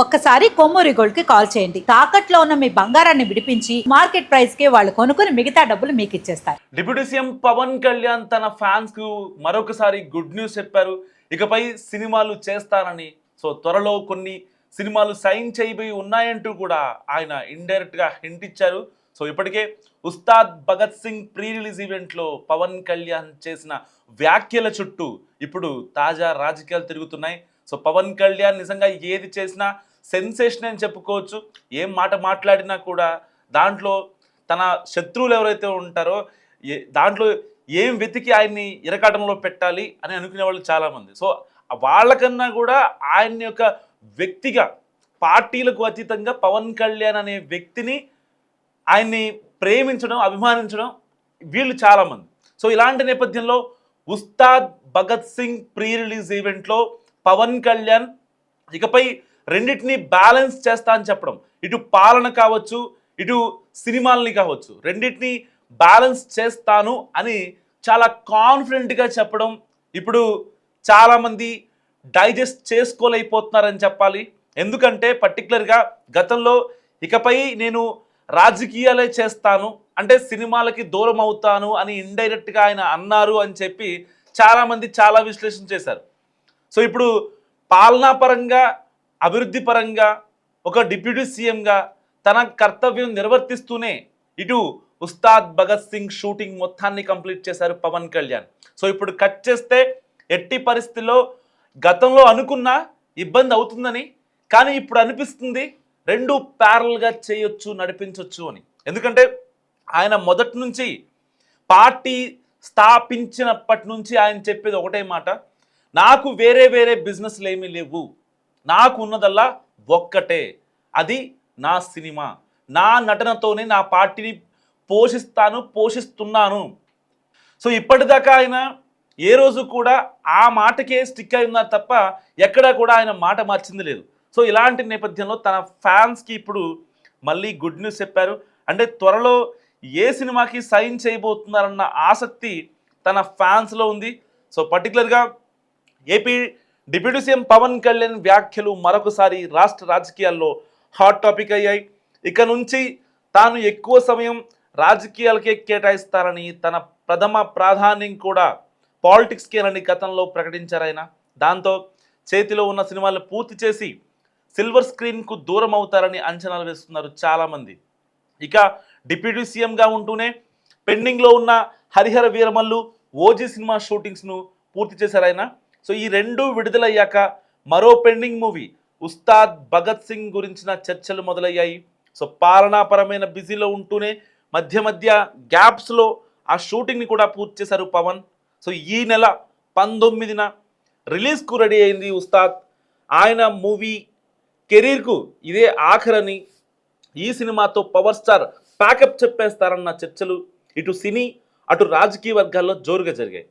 ఒక్కసారి కొమ్మూరి గోల్డ్ కి కాల్ చేయండి. తాకట్లో ఉన్న మీ బంగారాన్ని విడిపించి మార్కెట్ ప్రైస్ కి వాళ్ళు కొనుక్కుని మిగతా డబ్బులు మీకు ఇచ్చేస్తారు. డిప్యూటీ సీఎం పవన్ కళ్యాణ్ తన ఫ్యాన్స్ కు మరొకసారి గుడ్ న్యూస్ చెప్పారు. ఇకపై సినిమాలు చేస్తానని, సో త్వరలో కొన్ని సినిమాలు సైన్ చేయబోయి ఉన్నాయంటూ కూడా ఆయన ఇండైరెక్ట్ గా హింట్ ఇచ్చారు. సో ఇప్పటికే Ustaad Bhagat Singh pre release event లో పవన్ కళ్యాణ్ చేసిన వ్యాఖ్యల చుట్టూ ఇప్పుడు తాజా రాజకీయాలు తిరుగుతున్నాయి. సో పవన్ కళ్యాణ్ నిజంగా ఏది చేసినా సెన్సేషన్ అని చెప్పుకోవచ్చు. ఏం మాట మాట్లాడినా కూడా దాంట్లో తన శత్రువులు ఎవరైతే ఉంటారో దాంట్లో ఏం వెతికి ఆయన్ని ఇరకాటంలో పెట్టాలి అని అనుకునే వాళ్ళు చాలామంది. సో వాళ్ళకన్నా కూడా ఆయన యొక్క వ్యక్తిగా పార్టీలకు అతీతంగా పవన్ కళ్యాణ్ అనే వ్యక్తిని ఆయన్ని ప్రేమించడం, అభిమానించడం వీళ్ళు చాలామంది. సో ఇలాంటి నేపథ్యంలో ఉస్తాద్ భగత్ సింగ్ ప్రీ రిలీజ్ ఈవెంట్లో పవన్ కళ్యాణ్ ఇకపై రెండింటిని బ్యాలెన్స్ చేస్తా అని చెప్పడం, ఇటు పాలన కావచ్చు ఇటు సినిమాలని కావచ్చు రెండింటిని బ్యాలెన్స్ చేస్తాను అని చాలా కాన్ఫిడెంట్గా చెప్పడం ఇప్పుడు చాలామంది డైజెస్ట్ చేసుకోలేకపోతున్నారని చెప్పాలి. ఎందుకంటే పర్టికులర్గా గతంలో ఇకపై నేను రాజకీయాలే చేస్తాను అంటే సినిమాలకి దూరం అవుతాను అని ఇండైరెక్ట్గా ఆయన అన్నారు అని చెప్పి చాలామంది చాలా విశ్లేషణ చేశారు. సో ఇప్పుడు పాలనాపరంగా అభివృద్ధి పరంగా ఒక డిప్యూటీ సీఎంగా తన కర్తవ్యం నిర్వర్తిస్తూనే ఇటు ఉస్తాద్ భగత్ సింగ్ షూటింగ్ మొత్తాన్ని కంప్లీట్ చేశారు పవన్ కళ్యాణ్. సో ఇప్పుడు కట్ చేస్తే ఎట్టి పరిస్థితుల్లో గతంలో అనుకున్న ఇబ్బంది అవుతుందని, కానీ ఇప్పుడు అనిపిస్తుంది రెండు ప్యారల్గా చేయొచ్చు, నడిపించవచ్చు అని. ఎందుకంటే ఆయన మొదటి నుంచి పార్టీ స్థాపించినప్పటి నుంచి ఆయన చెప్పేది ఒకటే మాట, నాకు వేరే వేరే బిజినెస్లు ఏమీ లేవు, నాకు ఉన్నదల్లా ఒక్కటే, అది నా సినిమా, నా నటనతోనే నా పార్టీని పోషిస్తున్నాను. సో ఇప్పటిదాకా ఆయన ఏ రోజు కూడా ఆ మాటకే స్టిక్ అయి ఉన్నారు తప్ప ఎక్కడా కూడా ఆయన మాట మార్చింది లేదు. సో ఇలాంటి నేపథ్యంలో తన ఫ్యాన్స్కి ఇప్పుడు మళ్ళీ గుడ్ న్యూస్ చెప్పారు. అంటే త్వరలో ఏ సినిమాకి సైన్ చేయబోతున్నారన్న ఆసక్తి తన ఫ్యాన్స్లో ఉంది. సో పర్టికులర్గా AP deputy CM Pawan Kalyan వ్యాఖ్యలు మరొకసారి రాష్ట్ర రాజకీయాల్లో హాట్ టాపిక్ అయ్యాయి. ఇక నుంచి తాను ఎక్కువ సమయం రాజకీయాలకే కేటాయిస్తారని, తన ప్రథమ ప్రాధాన్యం కూడా పాలిటిక్స్కేనని గతంలో ప్రకటించారు ఆయన. దాంతో చేతిలో ఉన్న సినిమాలను పూర్తి చేసి సిల్వర్ స్క్రీన్కు దూరం అవుతారని అంచనాలు వేస్తున్నారు చాలామంది. ఇక డిప్యూటీ సీఎంగా ఉంటూనే పెండింగ్లో ఉన్న హరిహర వీరమల్లు, ఓజీ సినిమా షూటింగ్స్ను పూర్తి చేశారు ఆయన. సో ఈ రెండు విడుదలయ్యాక మరో పెండింగ్ మూవీ ఉస్తాద్ భగత్ సింగ్ గురించిన చర్చలు మొదలయ్యాయి. సో పాలనాపరమైన బిజీలో ఉంటూనే మధ్య మధ్య గ్యాప్స్లో ఆ షూటింగ్ని కూడా పూర్తి చేశారు పవన్. సో ఈ నెల 19న రిలీజ్కు రెడీ అయింది ఉస్తాద్. ఆయన మూవీ కెరీర్కు ఇదే ఆఖరని, ఈ సినిమాతో పవర్ స్టార్ ప్యాకప్ చెప్పేస్తారన్న చర్చలు ఇటు సినీ అటు రాజకీయ వర్గాల్లో జోరుగా జరిగాయి.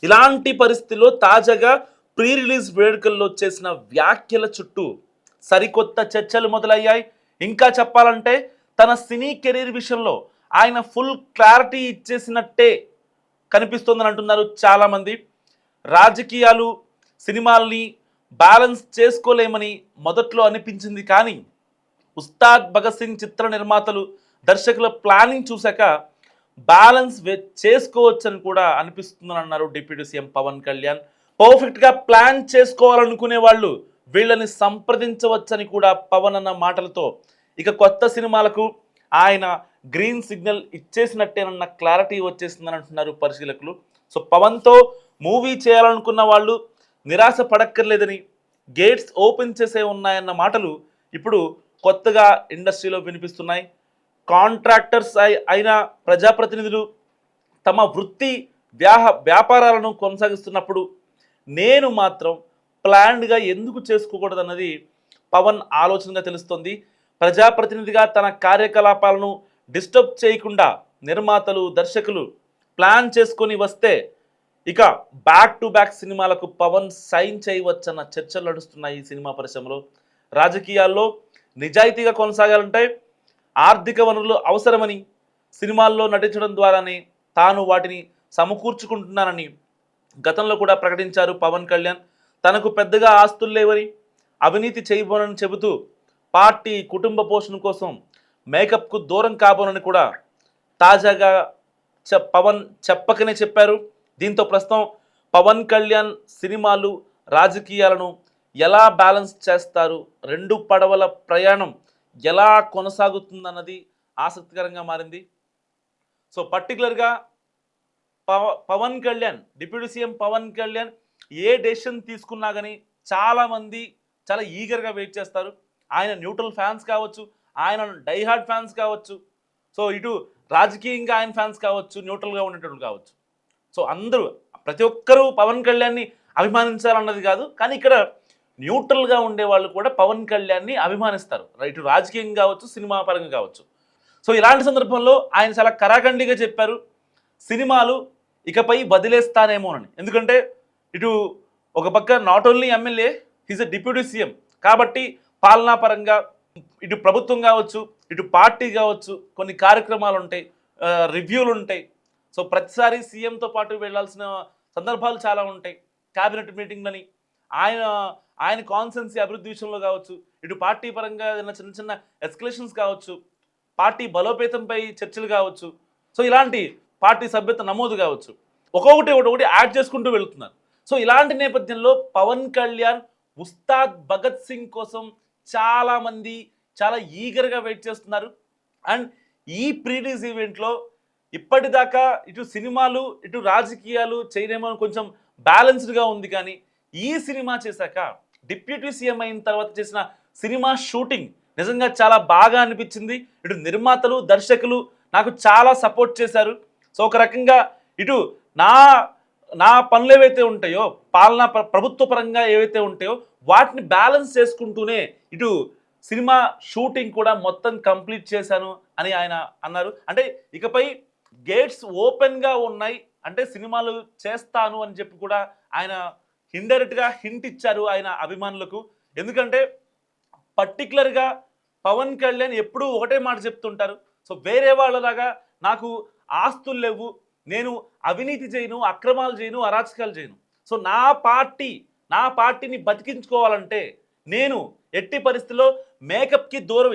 ఇలాంటి పరిస్థితుల్లో తాజాగా ప్రీ రిలీజ్ వేడుకల్లో చేసిన వ్యాఖ్యల చుట్టూ సరికొత్త చర్చలు మొదలయ్యాయి. ఇంకా చెప్పాలంటే తన సినీ కెరీర్ విషయంలో ఆయన ఫుల్ క్లారిటీ ఇచ్చేసినట్టే కనిపిస్తోందని అంటున్నారు చాలామంది. రాజకీయాలు సినిమాల్ని బ్యాలెన్స్ చేసుకోలేమని మొదట్లో అనిపించింది, కానీ ఉస్తాద్ భగత్ సింగ్ చిత్ర నిర్మాతలు దర్శకుల ప్లానింగ్ చూశాక బ్యాలెన్స్ చేసుకోవచ్చని కూడా అనిపిస్తుందని అన్నారు డిప్యూటీ సీఎం పవన్ కళ్యాణ్. పర్ఫెక్ట్గా ప్లాన్ చేసుకోవాలనుకునే వాళ్ళు వీళ్ళని సంప్రదించవచ్చని కూడా పవన్ అన్న మాటలతో ఇక కొత్త సినిమాలకు ఆయన గ్రీన్ సిగ్నల్ ఇచ్చేసినట్టేనన్న క్లారిటీ వచ్చేసిందని అంటున్నారు పరిశీలకులు. సో పవన్తో మూవీ చేయాలనుకున్న వాళ్ళు నిరాశ పడక్కర్లేదని, గేట్స్ ఓపెన్ చేసే ఉన్నాయన్న మాటలు ఇప్పుడు కొత్తగా ఇండస్ట్రీలో వినిపిస్తున్నాయి. కాంట్రాక్టర్స్ అయిన ప్రజాప్రతినిధులు తమ వృత్తి వ్యాపారాలను కొనసాగిస్తున్నప్పుడు నేను మాత్రం ప్లాన్డ్గా ఎందుకు చేసుకోకూడదన్నది పవన్ ఆలోచనగా తెలుస్తోంది. ప్రజాప్రతినిధిగా తన కార్యకలాపాలను డిస్టర్బ్ చేయకుండా నిర్మాతలు దర్శకులు ప్లాన్ చేసుకొని వస్తే ఇక బ్యాక్ టు బ్యాక్ సినిమాలకు పవన్ సైన్ చేయవచ్చన్న చర్చలు నడుస్తున్నాయి ఈ సినిమా పరిశ్రమలో. రాజకీయాల్లో నిజాయితీగా కొనసాగాలంటే ఆర్థిక వనరులు అవసరమని, సినిమాల్లో నటించడం ద్వారానే తాను వాటిని సమకూర్చుకుంటున్నానని గతంలో కూడా ప్రకటించారు పవన్ కళ్యాణ్. తనకు పెద్దగా ఆస్తులు లేవని, అవినీతి చేయబోనని చెబుతూ పార్టీ కుటుంబ పోషణ కోసం మేకప్కు దూరం కాబోనని కూడా తాజాగా పవన్ చెప్పకనే చెప్పారు. దీంతో ప్రస్తుతం పవన్ కళ్యాణ్ సినిమాలు రాజకీయాలను ఎలా బ్యాలెన్స్ చేస్తారు, రెండు పడవల ప్రయాణం ఎలా కొనసాగుతుందన్నది ఆసక్తికరంగా మారింది. సో పర్టికులర్గా పవన్ కళ్యాణ్, డిప్యూటీ సీఎం పవన్ కళ్యాణ్ ఏ డెసిషన్ తీసుకున్నా కానీ చాలామంది చాలా ఈగర్గా వెయిట్ చేస్తారు. ఆయన న్యూట్రల్ ఫ్యాన్స్ కావచ్చు, ఆయన డైహార్డ్ ఫ్యాన్స్ కావచ్చు, సో ఇటు రాజకీయంగా ఆయన ఫ్యాన్స్ కావచ్చు, న్యూట్రల్గా ఉండేటప్పుడు కావచ్చు. సో అందరూ ప్రతి ఒక్కరూ పవన్ కళ్యాణ్ని అభిమానించాలన్నది కాదు, కానీ ఇక్కడ న్యూట్రల్గా ఉండేవాళ్ళు కూడా పవన్ కళ్యాణ్ని అభిమానిస్తారు, ఇటు రాజకీయంగా కావచ్చు, సినిమా పరంగా కావచ్చు. సో ఇలాంటి సందర్భంలో ఆయన చాలా కరాఖండిగా చెప్పారు, సినిమాలు ఇకపై వదిలేస్తానేమోనని. ఎందుకంటే ఇటు ఒక పక్క not only MLA, he's a deputy CM కాబట్టి పాలనా పరంగా ఇటు ప్రభుత్వం కావచ్చు, ఇటు పార్టీ కావచ్చు, కొన్ని కార్యక్రమాలు ఉంటాయి, రివ్యూలు ఉంటాయి. సో ప్రతిసారి సీఎంతో పాటు వెళ్ళాల్సిన సందర్భాలు చాలా ఉంటాయి. క్యాబినెట్ మీటింగ్లని, ఆయన కాన్సెన్సీ అభివృద్ధి విషయంలో కావచ్చు, ఇటు పార్టీ పరంగా ఏదైనా చిన్న చిన్న ఎస్కలేషన్స్ కావచ్చు, పార్టీ బలోపేతంపై చర్చలు కావచ్చు. సో ఇలాంటి పార్టీ సభ్యత నమోదు కావచ్చు, ఒకటి యాడ్ చేసుకుంటూ వెళుతున్నారు. సో ఇలాంటి నేపథ్యంలో పవన్ కళ్యాణ్ ఉస్తాద్ భగత్ సింగ్ కోసం చాలామంది చాలా ఈగర్గా వెయిట్ చేస్తున్నారు. అండ్ ఈ ప్రీలీజ్ ఈవెంట్లో ఇప్పటిదాకా ఇటు సినిమాలు ఇటు రాజకీయాలు చేయడేమో కొంచెం బ్యాలెన్స్డ్గా ఉంది, కానీ ఈ సినిమా చేశాక డిప్యూటీ సీఎం అయిన తర్వాత చేసిన సినిమా షూటింగ్ నిజంగా చాలా బాగా అనిపించింది. ఇటు నిర్మాతలు, దర్శకులు నాకు చాలా సపోర్ట్ చేశారు. సో ఒక రకంగా ఇటు నా పనులు ఏవైతే ఉంటాయో, పాలనా ప్రభుత్వ పరంగా ఏవైతే ఉంటాయో వాటిని బ్యాలెన్స్ చేసుకుంటూనే ఇటు సినిమా షూటింగ్ కూడా మొత్తం కంప్లీట్ చేశాను అని ఆయన అన్నారు. అంటే ఇకపై గేట్స్ ఓపెన్గా ఉన్నాయి, అంటే సినిమాలు చేస్తాను అని చెప్పి కూడా ఆయన ఇండైరెక్ట్గా హింట్ ఇచ్చారు ఆయన అభిమానులకు. ఎందుకంటే పర్టికులర్గా పవన్ కళ్యాణ్ ఎప్పుడూ ఒకటే మాట చెప్తుంటారు, సో వేరే వాళ్ళలాగా నాకు ఆస్తులు లేవు, నేను అవినీతి చేయను, అక్రమాలు చేయను, అరాచకాలు చేయను. సో నా పార్టీని బతికించుకోవాలంటే నేను ఎట్టి పరిస్థితిలో మేకప్కి దూరం,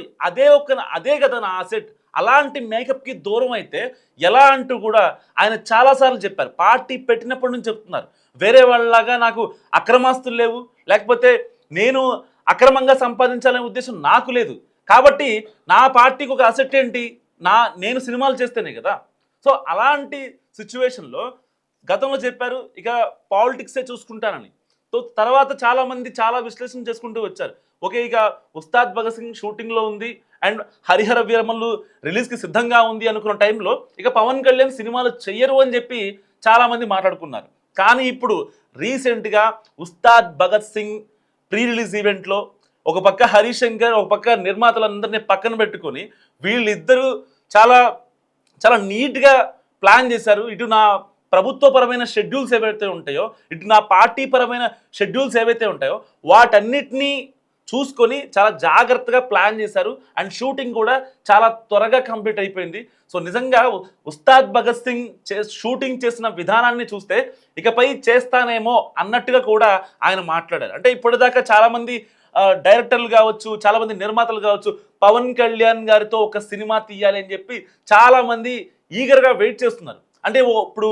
అదే కదా నా అసెట్, అలాంటి మేకప్కి దూరం అయితే ఎలా అంటూ కూడా ఆయన చాలాసార్లు చెప్పారు. పార్టీ పెట్టినప్పటి నుంచి చెప్తున్నారు, వేరే వాళ్ళలాగా నాకు అక్రమాస్తులు లేవు, లేకపోతే నేను అక్రమంగా సంపాదించాలనే ఉద్దేశం నాకు లేదు, కాబట్టి నా పార్టీకి ఒక అసెట్ ఏంటి, నేను సినిమాలు చేస్తేనే కదా. సో అలాంటి సిచ్యువేషన్లో గతంలో చెప్పారు ఇక పాలిటిక్సే చూసుకుంటానని. సో తర్వాత చాలామంది చాలా విశ్లేషణ చేసుకుంటూ వచ్చారు. ఓకే, ఇక ఉస్తాద్ భగత్ సింగ్ షూటింగ్లో ఉంది అండ్ హరిహర వీరమల్లు రిలీజ్కి సిద్ధంగా ఉంది అనుకున్న టైంలో ఇక పవన్ కళ్యాణ్ సినిమాలు చెయ్యరు అని చెప్పి చాలామంది మాట్లాడుకున్నారు. కానీ ఇప్పుడు రీసెంట్గా ఉస్తాద్ భగత్ సింగ్ ప్రీ రిలీజ్ ఈవెంట్లో ఒక పక్క హరిశంకర్, ఒక పక్క నిర్మాతలందరినీ పక్కన పెట్టుకొని వీళ్ళిద్దరూ చాలా చాలా నీట్గా ప్లాన్ చేశారు. ఇటు నా ప్రభుత్వపరమైన షెడ్యూల్స్ ఏవైతే ఉంటాయో, ఇటు నా పార్టీ పరమైన షెడ్యూల్స్ ఏవైతే ఉంటాయో వాటన్నిటినీ చూసుకొని చాలా జాగ్రత్తగా ప్లాన్ చేశారు. అండ్ షూటింగ్ కూడా చాలా త్వరగా కంప్లీట్ అయిపోయింది. సో నిజంగా ఉస్తాద్ భగత్ సింగ్ షూటింగ్ చేసిన విధానాన్ని చూస్తే ఇకపై చేస్తానేమో అన్నట్టుగా కూడా ఆయన మాట్లాడారు. అంటే ఇప్పటిదాకా చాలామంది డైరెక్టర్లు కావచ్చు, చాలామంది నిర్మాతలు కావచ్చు, పవన్ కళ్యాణ్ గారితో ఒక సినిమా తీయాలి అని చెప్పి చాలామంది ఈగర్గా వెయిట్ చేస్తున్నారు. అంటే ఇప్పుడు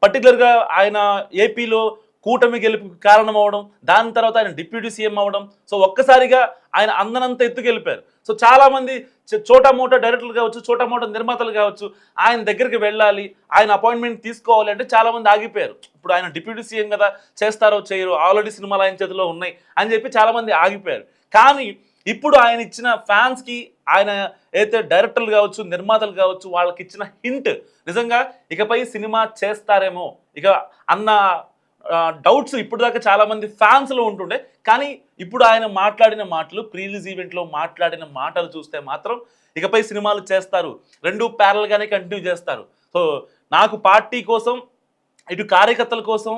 పర్టికులర్గా ఆయన ఏపీలో కూటమి గెలుపుకి కారణం అవ్వడం, దాని తర్వాత ఆయన డిప్యూటీ సీఎం అవ్వడం, సో ఒక్కసారిగా ఆయన అందనంత ఎత్తుకెళ్ళిపోయారు. సో చాలామంది చోటా మోటా డైరెక్టర్లు కావచ్చు, చోటా మోటా నిర్మాతలు కావచ్చు, ఆయన దగ్గరికి వెళ్ళాలి, ఆయన అపాయింట్మెంట్ తీసుకోవాలి అంటే చాలామంది ఆగిపోయారు. ఇప్పుడు ఆయన డిప్యూటీ సీఎం కదా, చేస్తారో చేయరో, ఆల్రెడీ సినిమాలు ఆయన చేతిలో ఉన్నాయి అని చెప్పి చాలామంది ఆగిపోయారు. కానీ ఇప్పుడు ఆయన ఇచ్చిన ఫ్యాన్స్కి, ఆయన ఏదైతే డైరెక్టర్లు కావచ్చు, నిర్మాతలు కావచ్చు, వాళ్ళకి ఇచ్చిన హింట్ నిజంగా ఇకపై సినిమా చేస్తారేమో ఇక అన్న డౌట్స్ ఇప్పటిదాకా చాలామంది ఫ్యాన్స్లో ఉంటుండే. కానీ ఇప్పుడు ఆయన మాట్లాడిన మాటలు, ప్రీ రిలీజ్ ఈవెంట్లో మాట్లాడిన మాటలు చూస్తే మాత్రం ఇకపై సినిమాలు చేస్తారు, రెండు ప్యారల్గానే కంటిన్యూ చేస్తారు. సో నాకు పార్టీ కోసం, ఇటు కార్యకర్తల కోసం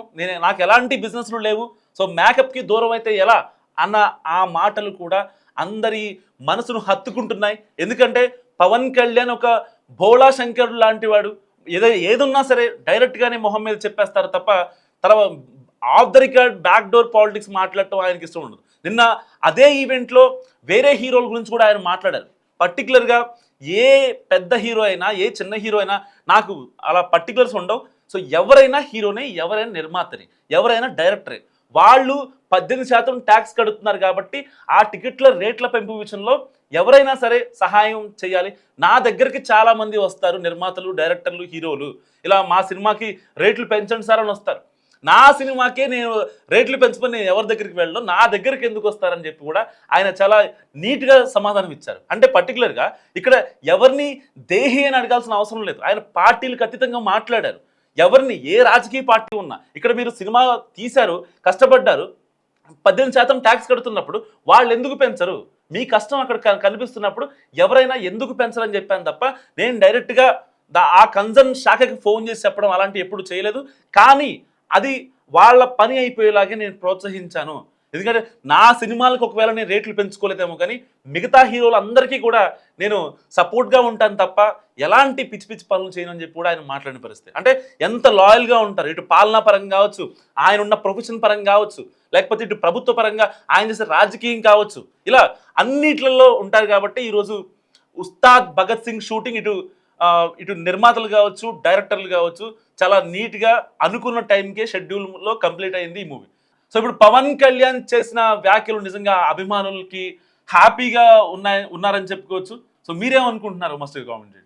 నాకు ఎలాంటి బిజినెస్లు లేవు, సో మేకప్కి దూరం అయితే ఎలా అన్న ఆ మాటలు కూడా అందరి మనసును హత్తుకుంటున్నాయి. ఎందుకంటే పవన్ కళ్యాణ్ ఒక భోళా శంకరుడు లాంటి వాడు, ఏదున్నా సరే డైరెక్ట్గానే మొహం మీద చెప్పేస్తారు తప్ప తర్వాత of the record back door politics మాట్లాడటం ఆయనకి ఇష్టం ఉండదు. నిన్న అదే ఈవెంట్లో వేరే హీరోల గురించి కూడా ఆయన మాట్లాడారు. పర్టికులర్గా ఏ పెద్ద హీరో అయినా ఏ చిన్న హీరో అయినా నాకు అలా పర్టికులర్స్ ఉండవు. సో ఎవరైనా హీరోనే, ఎవరైనా నిర్మాతని, ఎవరైనా డైరెక్టరే. వాళ్ళు 18% ట్యాక్స్ కడుతున్నారు కాబట్టి ఆ టికెట్ల రేట్ల పెంపు విషయంలో ఎవరైనా సరే సహాయం చేయాలి. నా దగ్గరికి చాలా మంది వస్తారు, నిర్మాతలు, డైరెక్టర్లు, హీరోలు, ఇలా మా సినిమాకి రేట్లు పెంచండి సార్ అని వస్తారు. నా సినిమాకే నేను రేట్లు పెంచుకొని నేను ఎవరి దగ్గరికి వెళ్ళను, నా దగ్గరికి ఎందుకు వస్తారని చెప్పి కూడా ఆయన చాలా నీట్గా సమాధానం ఇచ్చారు. అంటే పర్టికులర్గా ఇక్కడ ఎవరిని దేహి అని అడగాల్సిన అవసరం లేదు. ఆయన పార్టీలకు అతీతంగా మాట్లాడారు. ఎవరిని ఏ రాజకీయ పార్టీ ఉన్నా ఇక్కడ మీరు సినిమా తీశారు, కష్టపడ్డారు, 18% ట్యాక్స్ కడుతున్నప్పుడు వాళ్ళు ఎందుకు పెంచరు? మీ కష్టం అక్కడ కనిపిస్తున్నప్పుడు ఎవరైనా ఎందుకు పెంచరని చెప్పాను తప్ప నేను డైరెక్ట్గా ఆ కన్సర్న్ శాఖకి ఫోన్ చేసి చెప్పడం అలాంటివి ఎప్పుడు చేయలేదు. కానీ అది వాళ్ళ పని అయిపోయేలాగే నేను ప్రోత్సహించాను. ఎందుకంటే నా సినిమాలకు ఒకవేళ నేను రేట్లు పెంచుకోలేదేమో కానీ మిగతా హీరోలందరికీ కూడా నేను సపోర్ట్గా ఉంటాను తప్ప ఎలాంటి పిచ్చి పిచ్చి పనులు చేయను అని చెప్పి కూడా ఆయన మాట్లాడిన పరిస్థితి. అంటే ఎంత లాయల్గా ఉంటారు, ఇటు పాలనా పరంగా కావచ్చు, ఆయన ఉన్న ప్రొఫెషన్ పరంగా కావచ్చు, లేకపోతే ఇటు ప్రభుత్వ పరంగా ఆయన చేసే రాజకీయం కావచ్చు, ఇలా అన్నిట్లలో ఉంటారు. కాబట్టి ఈరోజు ఉస్తాద్ భగత్ సింగ్ షూటింగ్ ఇటు నిర్మాతలు కావచ్చు, డైరెక్టర్లు కావచ్చు, చాలా నీట్గా అనుకున్న టైంకే షెడ్యూల్లో కంప్లీట్ అయింది ఈ మూవీ. సో ఇప్పుడు పవన్ కళ్యాణ్ చేసిన వ్యాఖ్యలు నిజంగా అభిమానులకి హ్యాపీగా ఉన్నారని చెప్పుకోవచ్చు. సో మీరేమనుకుంటున్నారు? మస్ట్ కామెంట్ చేయండి.